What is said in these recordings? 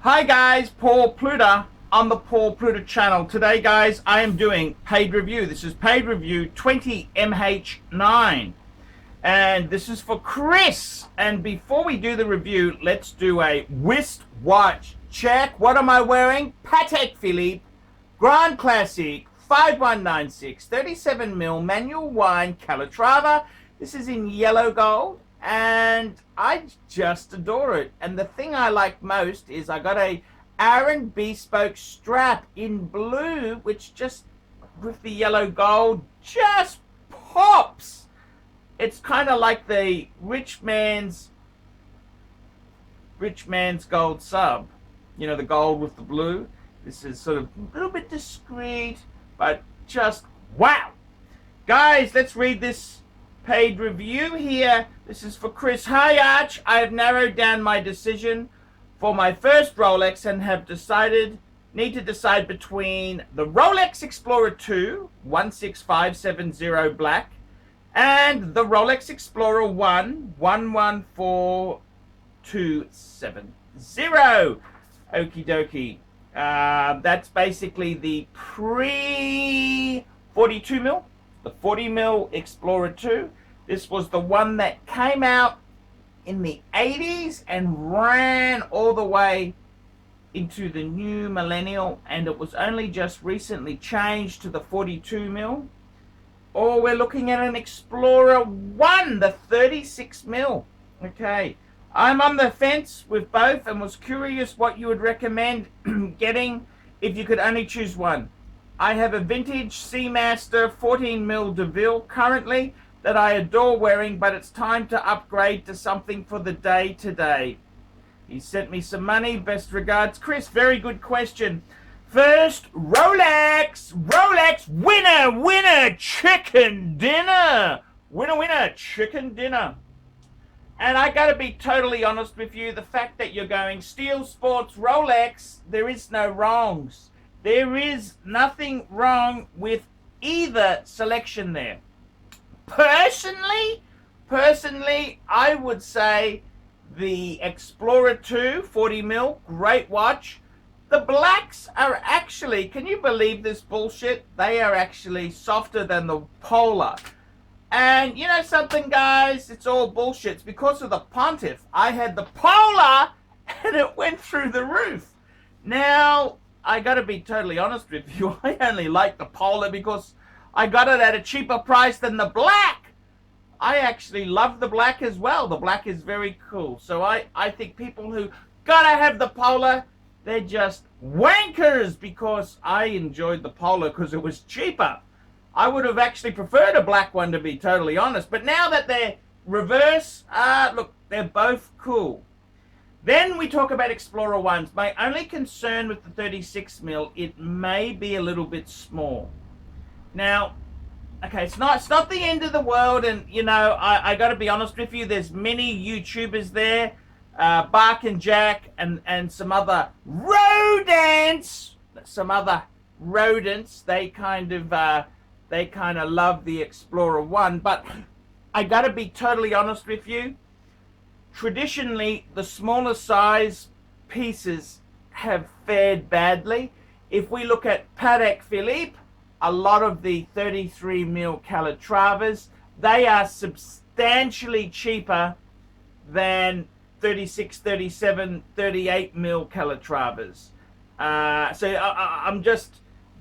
Hi guys, Paul Pluta on the Paul Pluta channel. Today guys, I am doing paid review. This is paid review 20MH9. And this is for Chris. And before we do the review, let's do a wristwatch check. What am I wearing? Patek Philippe Grand Classic 5196 37mm manual wine Calatrava. This is in yellow gold. And I just adore it. And the thing I like most is I got a Aaron bespoke strap in blue, which just with the yellow gold just pops. It's kind of like the rich man's gold sub. You know, the gold with the blue. This is sort of a little bit discreet, but just wow. Guys, let's read this paid review here. This is for Chris. Hi Arch, I have narrowed down my decision for my first Rolex and have need to decide between the Rolex Explorer 2 16570 black and the Rolex Explorer 1 114270. Okie dokie. That's basically the pre 42mm. The 40mm Explorer 2. This was the one that came out in the 80s and ran all the way into the new millennial, and it was only just recently changed to the 42mm. Or we're looking at an Explorer 1, the 36mm. Okay, I'm on the fence with both and was curious what you would recommend getting if you could only choose one. I have a vintage Seamaster 14mm DeVille currently that I adore wearing, but it's time to upgrade to something for the day-to-day. He sent me some money. Best regards, Chris. Very good question. First, Rolex. Rolex. Winner, chicken dinner. Winner, chicken dinner. And I got to be totally honest with you. The fact that you're going Steel Sports Rolex, there is no wrongs. There is nothing wrong with either selection there. Personally, I would say the Explorer 2 40mm, great watch. The blacks are actually, can you believe this bullshit? They are actually softer than the Polar. And you know something, guys? It's all bullshit. It's because of the Pontiff. I had the Polar and it went through the roof. Now, I gotta be totally honest with you. I only like the Polar because I got it at a cheaper price than the black. I actually love the black as well. The black is very cool. So I think people who gotta have the Polar, they're just wankers, because I enjoyed the Polar because it was cheaper. I would have actually preferred a black one, to be totally honest. But now that they're reverse, look, they're both cool. Then we talk about Explorer 1s. My only concern with the 36mm, it may be a little bit small. Now, okay, it's not the end of the world, and you know, I got to be honest with you. There's many YouTubers there, Bark and Jack, and some other rodents. They kind of love the Explorer 1, but I got to be totally honest with you. Traditionally, the smaller size pieces have fared badly. If we look at Patek Philippe, a lot of the 33mm Calatravas, they are substantially cheaper than 36, 37, 38mm Calatravas. So I'm just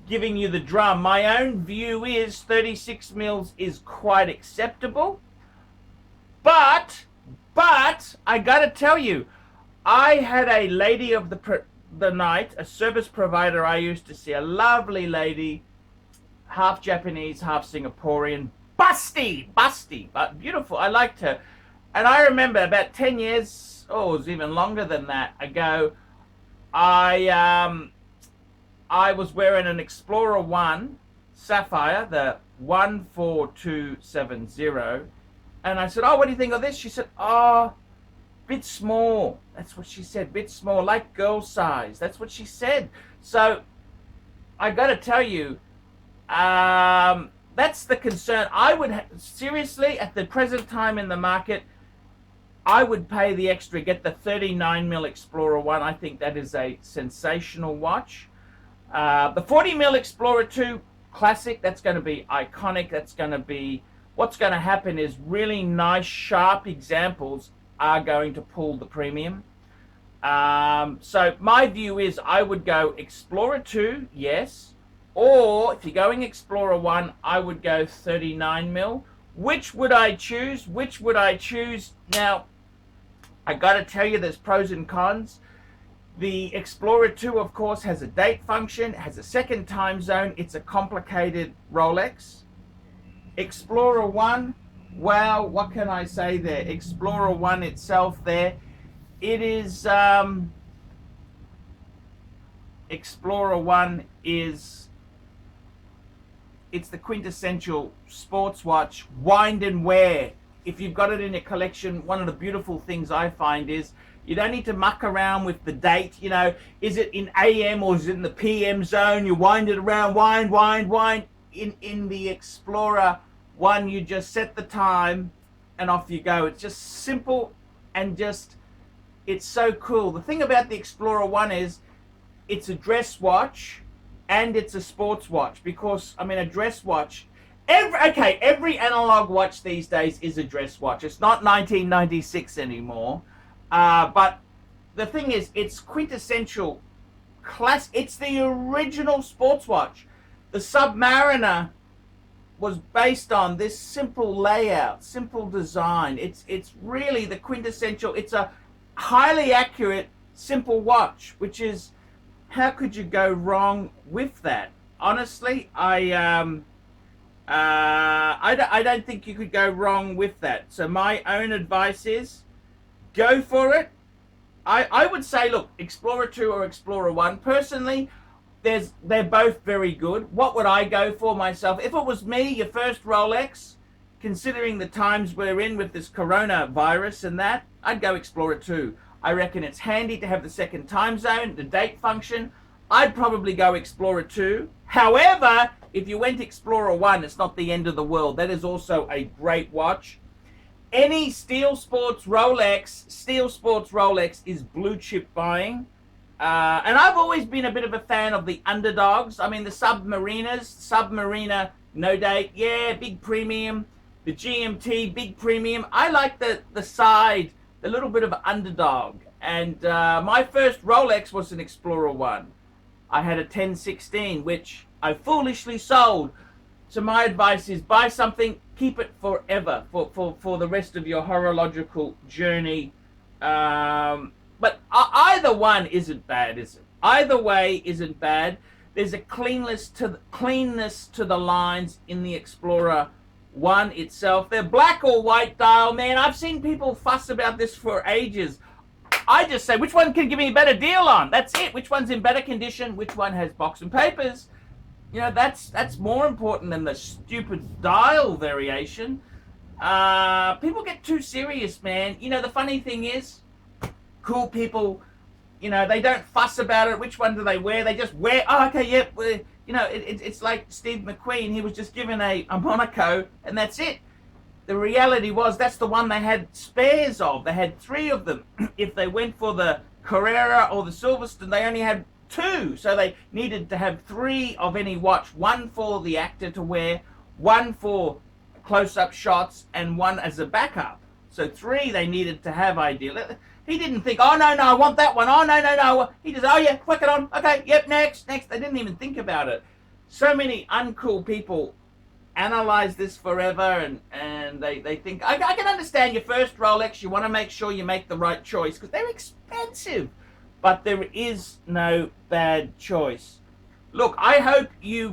giving you the drum. My own view is 36mm is quite acceptable, but I gotta tell you, I had a lady of the night, a service provider I used to see, a lovely lady, half Japanese, half Singaporean, busty, but beautiful. I liked her. And I remember about 10 years, it was even longer than that ago, I was wearing an Explorer 1 Sapphire, the 14270. And I said, oh, what do you think of this? She said, oh, bit small. That's what she said, bit small, like girl size. That's what she said. So I got to tell you, that's the concern. I would seriously, at the present time in the market, I would pay the extra, get the 39mm Explorer 1. I think that is a sensational watch. The 40mm Explorer 2 Classic, that's going to be iconic. That's going to be, what's going to happen is really nice, sharp examples are going to pull the premium. So my view is I would go Explorer 2, yes. Or if you're going Explorer 1, I would go 39mm. Which would I choose? Which would I choose? Now, I got to tell you, there's pros and cons. The Explorer 2, of course, has a date function, has a second time zone. It's a complicated Rolex. Explorer 1, well, what can I say there? Explorer 1 itself there, it is, Explorer 1 is, it's the quintessential sports watch, wind and wear. If you've got it in your collection, one of the beautiful things I find is you don't need to muck around with the date. You know, is it in AM or is it in the PM zone? You wind it around, wind. In the Explorer 1, you just set the time and off you go. It's just simple and just, it's so cool. The thing about the Explorer 1 is it's a dress watch and it's a sports watch, because, I mean, a dress watch, every analog watch these days is a dress watch. It's not 1996 anymore. But the thing is, it's quintessential class. It's the original sports watch. The Submariner was based on this simple layout, simple design. It's really the quintessential. It's a highly accurate, simple watch, which is, how could you go wrong with that? Honestly, I don't think you could go wrong with that. So my own advice is, go for it. I would say, look, Explorer 2 or Explorer 1. Personally, they're both very good. What would I go for myself? If it was me, your first Rolex, considering the times we're in with this coronavirus and that, I'd go Explorer 2. I reckon it's handy to have the second time zone, the date function. I'd probably go Explorer 2. However, if you went Explorer 1, it's not the end of the world. That is also a great watch. Any Steel Sports Rolex is blue chip buying. And I've always been a bit of a fan of the underdogs. I mean, the Submariner, no date, yeah, big premium. The GMT, big premium. I like the side, the little bit of underdog. And my first Rolex was an Explorer 1. I had a 1016, which I foolishly sold. So my advice is, buy something, keep it forever, for the rest of your horological journey. But either one isn't bad, is it? Either way isn't bad. There's a cleanness to the lines in the Explorer 1 itself. They're black or white dial, man. I've seen people fuss about this for ages. I just say, which one can give me a better deal on? That's it. Which one's in better condition? Which one has box and papers? You know, that's more important than the stupid dial variation. People get too serious, man. You know, the funny thing is, cool people, you know, they don't fuss about it. Which one do they wear? They just wear, oh, okay, yep. You know, it's like Steve McQueen. He was just given a Monaco, and that's it. The reality was, that's the one they had spares of. They had 3 of them. If they went for the Carrera or the Silverstone, they only had 2. So they needed to have 3 of any watch. 1 for the actor to wear, 1 for close-up shots, and 1 as a backup. So 3 they needed to have, ideally. He didn't think, oh, no, I want that one. Oh, no. He just, oh, yeah, flick it on. Okay, yep, next. They didn't even think about it. So many uncool people analyze this forever, and they think, I can understand your first Rolex, you want to make sure you make the right choice, because they're expensive, but there is no bad choice. Look, I hope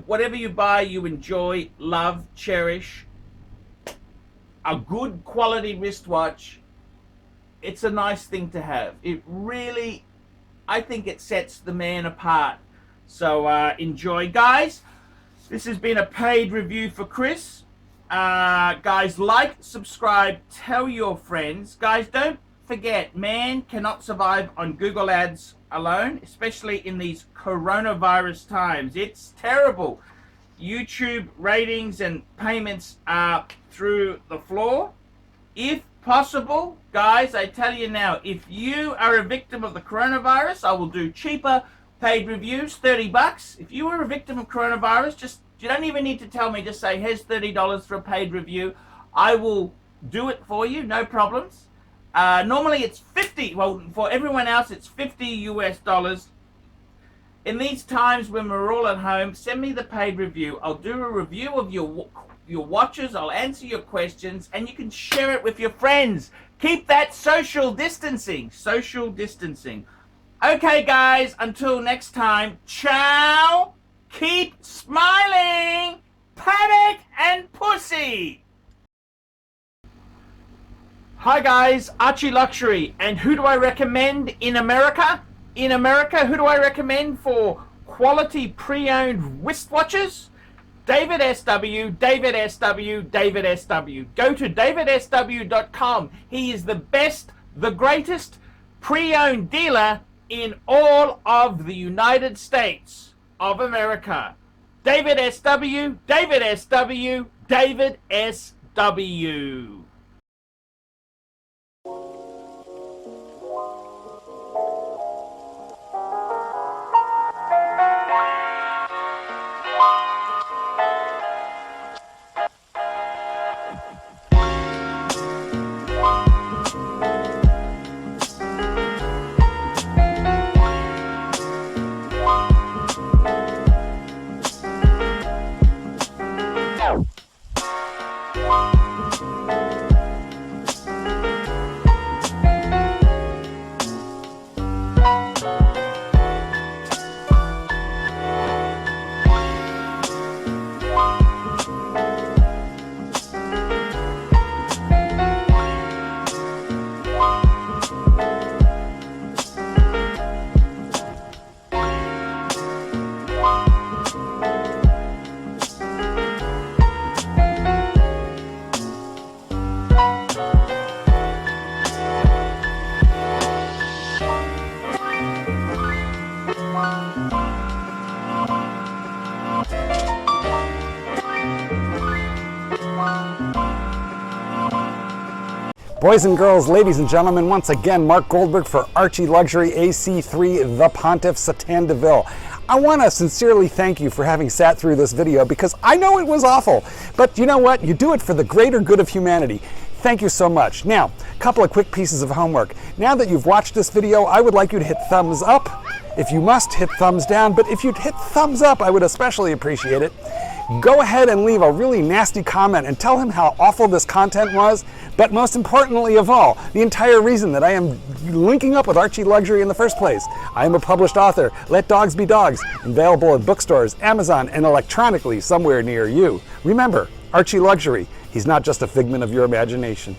whatever you buy, you enjoy, love, cherish. A good quality wristwatch, it's a nice thing to have. It really, I think it sets the man apart. So enjoy, guys. This has been a paid review for Chris. Guys, like, subscribe, tell your friends. Guys, don't forget, man cannot survive on Google Ads alone, especially in these coronavirus times. It's terrible. YouTube ratings and payments are through the floor. If possible, guys, I tell you now, if you are a victim of the coronavirus, I will do cheaper paid reviews, $30. If you are a victim of coronavirus, you don't even need to tell me, just say, here's $30 for a paid review. I will do it for you, no problems. Normally it's 50, well, for everyone else it's 50 US dollars. In these times when we're all at home, send me the paid review. I'll do a review of your watches, I'll answer your questions, and you can share it with your friends. Keep that social distancing. Social distancing. Okay, guys, until next time, ciao. Keep smiling. Panic and pussy. Hi, guys, ArchieLuxury. And who do I recommend in America? In America, who do I recommend for quality pre-owned wristwatches? David SW, David SW, David SW. Go to davidsw.com. He is the best, the greatest pre-owned dealer in all of the United States of America. David SW, David SW, David SW. Boys and girls, ladies and gentlemen, once again, Mark Goldberg for ArchieLuxury AC3, the Pontiff, Satan Deville. I want to sincerely thank you for having sat through this video because I know it was awful, but you know what? You do it for the greater good of humanity. Thank you so much. Now, a couple of quick pieces of homework. Now that you've watched this video, I would like you to hit thumbs up. If you must, hit thumbs down, but if you'd hit thumbs up, I would especially appreciate it. Go ahead and leave a really nasty comment and tell him how awful this content was, but most importantly of all, the entire reason that I am linking up with ArchieLuxury in the first place. I am a published author. Let Dogs Be Dogs, available at bookstores, Amazon, and electronically somewhere near you. Remember, ArchieLuxury, he's not just a figment of your imagination.